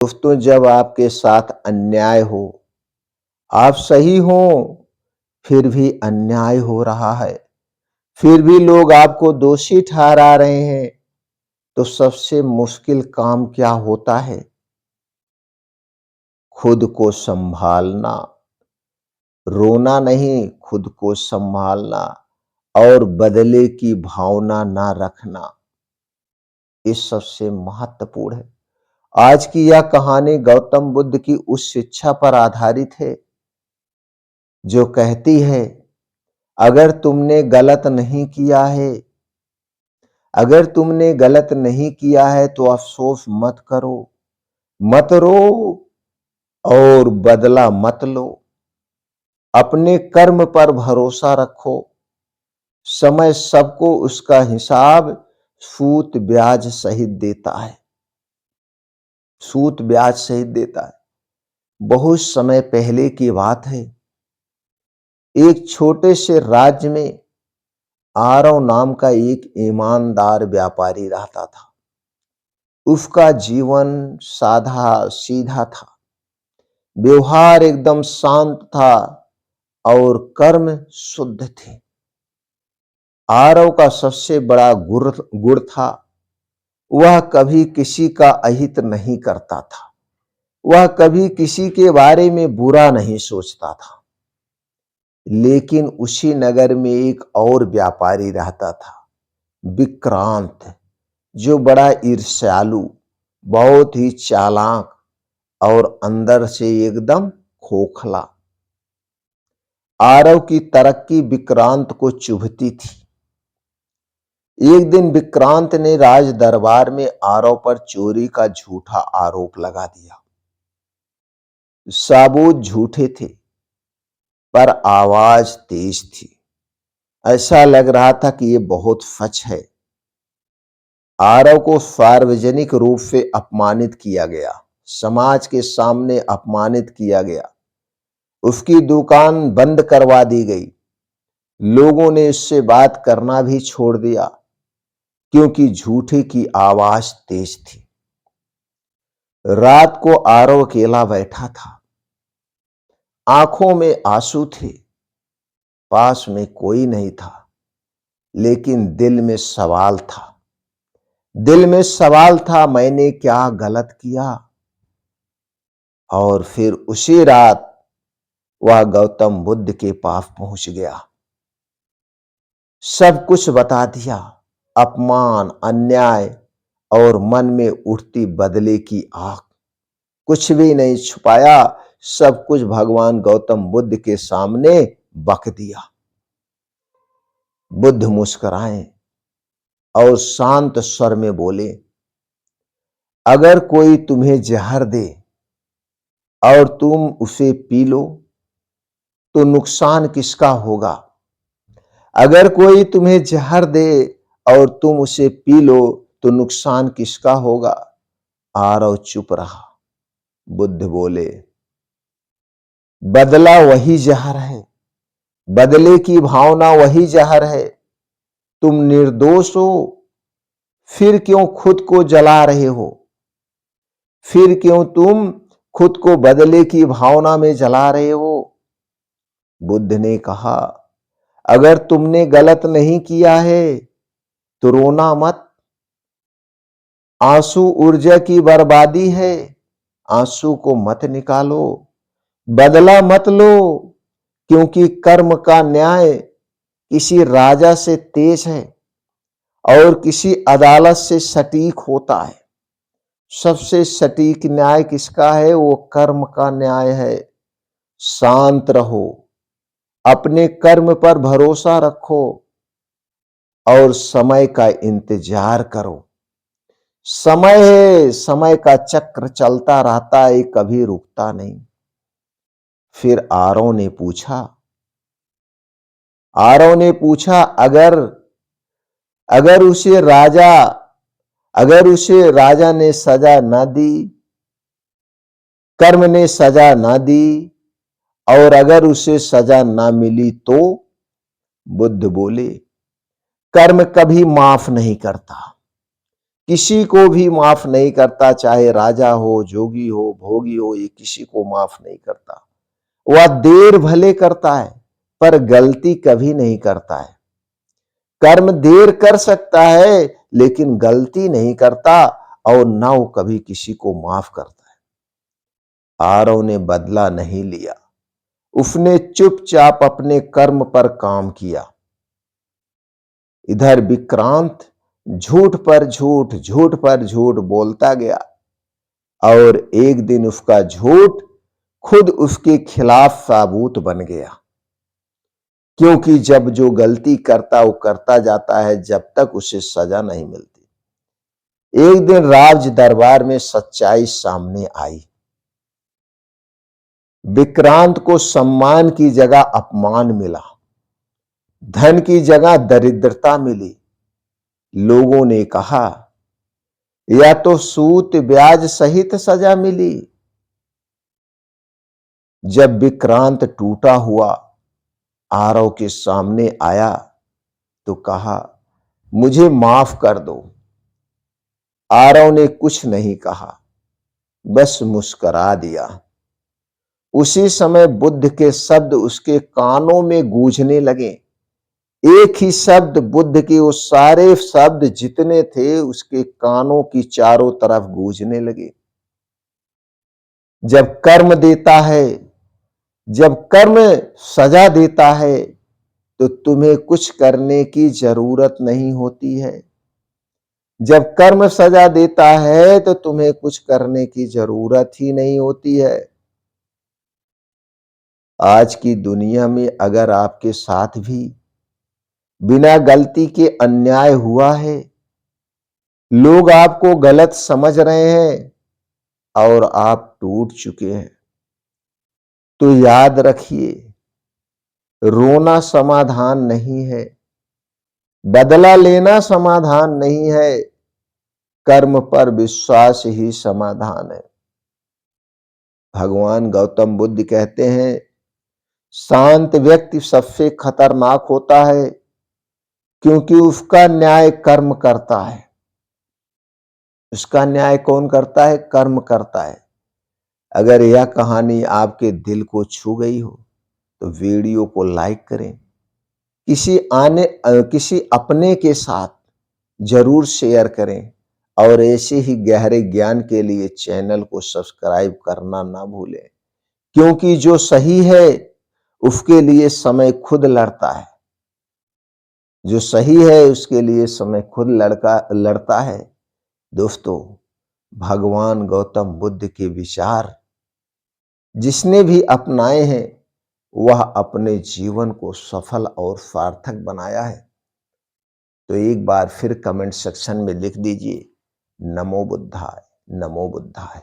दोस्तों, जब आपके साथ अन्याय हो, आप सही हो, फिर भी अन्याय हो रहा है, फिर भी लोग आपको दोषी ठहरा रहे हैं, तो सबसे मुश्किल काम क्या होता है? खुद को संभालना। रोना नहीं, खुद को संभालना और बदले की भावना ना रखना, ये सबसे महत्वपूर्ण है। आज की यह कहानी गौतम बुद्ध की उस शिक्षा पर आधारित है जो कहती है, अगर तुमने गलत नहीं किया है, अगर तुमने गलत नहीं किया है तो अफसोस मत करो, मत रो और बदला मत लो। अपने कर्म पर भरोसा रखो। समय सबको उसका हिसाब सूद ब्याज सहित देता है। सूद ब्याज सहित देता है। बहुत समय पहले की बात है। एक छोटे से राज्य में आरव नाम का एक ईमानदार व्यापारी रहता था। उसका जीवन साधा सीधा था, व्यवहार एकदम शांत था और कर्म शुद्ध थे। आरव का सबसे बड़ा गुण था, वह कभी किसी का अहित नहीं करता था। वह कभी किसी के बारे में बुरा नहीं सोचता था। लेकिन उसी नगर में एक और व्यापारी रहता था, विक्रांत, जो बड़ा ईर्ष्यालु, बहुत ही चालाक और अंदर से एकदम खोखला। आरव की तरक्की विक्रांत को चुभती थी। एक दिन विक्रांत ने राज दरबार में आरव पर चोरी का झूठा आरोप लगा दिया। सबूत झूठे थे, पर आवाज तेज थी। ऐसा लग रहा था कि यह बहुत सच है। आरव को सार्वजनिक रूप से अपमानित किया गया, समाज के सामने अपमानित किया गया। उसकी दुकान बंद करवा दी गई। लोगों ने इससे बात करना भी छोड़ दिया, क्योंकि झूठे की आवाज तेज थी। रात को आरव अकेला बैठा था। आंखों में आंसू थे। पास में कोई नहीं था, लेकिन दिल में सवाल था। दिल में सवाल था, मैंने क्या गलत किया? और फिर उसी रात वह गौतम बुद्ध के पास पहुंच गया। सब कुछ बता दिया, अपमान, अन्याय और मन में उठती बदले की आग। कुछ भी नहीं छुपाया, सब कुछ भगवान गौतम बुद्ध के सामने बक दिया। बुद्ध मुस्कुराए और शांत स्वर में बोले, अगर कोई तुम्हें जहर दे और तुम उसे पी लो तो नुकसान किसका होगा? अगर कोई तुम्हें जहर दे और तुम उसे पी लो तो नुकसान किसका होगा? आरव चुप रहा। बुद्ध बोले, बदला वही जहर है, बदले की भावना वही जहर है। तुम निर्दोष हो, फिर क्यों खुद को जला रहे हो? फिर क्यों तुम खुद को बदले की भावना में जला रहे हो? बुद्ध ने कहा, अगर तुमने गलत नहीं किया है तो रोना मत। आंसू ऊर्जा की बर्बादी है, आंसू को मत निकालो। बदला मत लो, क्योंकि कर्म का न्याय किसी राजा से तेज है और किसी अदालत से सटीक होता है। सबसे सटीक न्याय किसका है? वो कर्म का न्याय है। शांत रहो, अपने कर्म पर भरोसा रखो और समय का इंतजार करो। समय है, समय का चक्र चलता रहता है, कभी रुकता नहीं। फिर आरव ने पूछा, अगर उसे राजा ने सजा न दी, कर्म ने सजा न दी और अगर उसे सजा न मिली तो? बुद्ध बोले, कर्म कभी माफ नहीं करता, किसी को भी माफ नहीं करता, चाहे राजा हो, जोगी हो, भोगी हो, ये किसी को माफ नहीं करता। वह देर भले करता है पर गलती कभी नहीं करता है। कर्म देर कर सकता है लेकिन गलती नहीं करता, और ना वो कभी किसी को माफ करता है। आरव ने बदला नहीं लिया, उसने चुपचाप अपने कर्म पर काम किया। इधर विक्रांत झूठ पर झूठ, झूठ पर झूठ बोलता गया, और एक दिन उसका झूठ खुद उसके खिलाफ साबूत बन गया। क्योंकि जब जो गलती करता वो करता जाता है जब तक उसे सजा नहीं मिलती। एक दिन राज दरबार में सच्चाई सामने आई। विक्रांत को सम्मान की जगह अपमान मिला, धन की जगह दरिद्रता मिली। लोगों ने कहा या तो सूद ब्याज सहित सजा मिली। जब विक्रांत टूटा हुआ आरव के सामने आया तो कहा, मुझे माफ कर दो। आरव ने कुछ नहीं कहा, बस मुस्कुरा दिया। उसी समय बुद्ध के शब्द उसके कानों में गूंजने लगे। एक ही शब्द, बुद्ध के वो सारे शब्द जितने थे उसके कानों की चारों तरफ गूंजने लगे। जब कर्म देता है, जब कर्म सजा देता है तो तुम्हें कुछ करने की जरूरत नहीं होती है। जब कर्म सजा देता है तो तुम्हें कुछ करने की जरूरत ही नहीं होती है। आज की दुनिया में अगर आपके साथ भी बिना गलती के अन्याय हुआ है, लोग आपको गलत समझ रहे हैं और आप टूट चुके हैं, तो याद रखिए, रोना समाधान नहीं है, बदला लेना समाधान नहीं है, कर्म पर विश्वास ही समाधान है। भगवान गौतम बुद्ध कहते हैं, शांत व्यक्ति सबसे खतरनाक होता है क्योंकि उसका न्याय कर्म करता है। उसका न्याय कौन करता है? कर्म करता है। अगर यह कहानी आपके दिल को छू गई हो तो वीडियो को लाइक करें, किसी अपने के साथ जरूर शेयर करें, और ऐसे ही गहरे ज्ञान के लिए चैनल को सब्सक्राइब करना ना भूलें। क्योंकि जो सही है उसके लिए समय खुद लड़ता है। जो सही है उसके लिए समय खुद लड़ता है। दोस्तों, भगवान गौतम बुद्ध के विचार जिसने भी अपनाए हैं वह अपने जीवन को सफल और सार्थक बनाया है। तो एक बार फिर कमेंट सेक्शन में लिख दीजिए, नमो बुद्धाय, नमो बुद्धाय।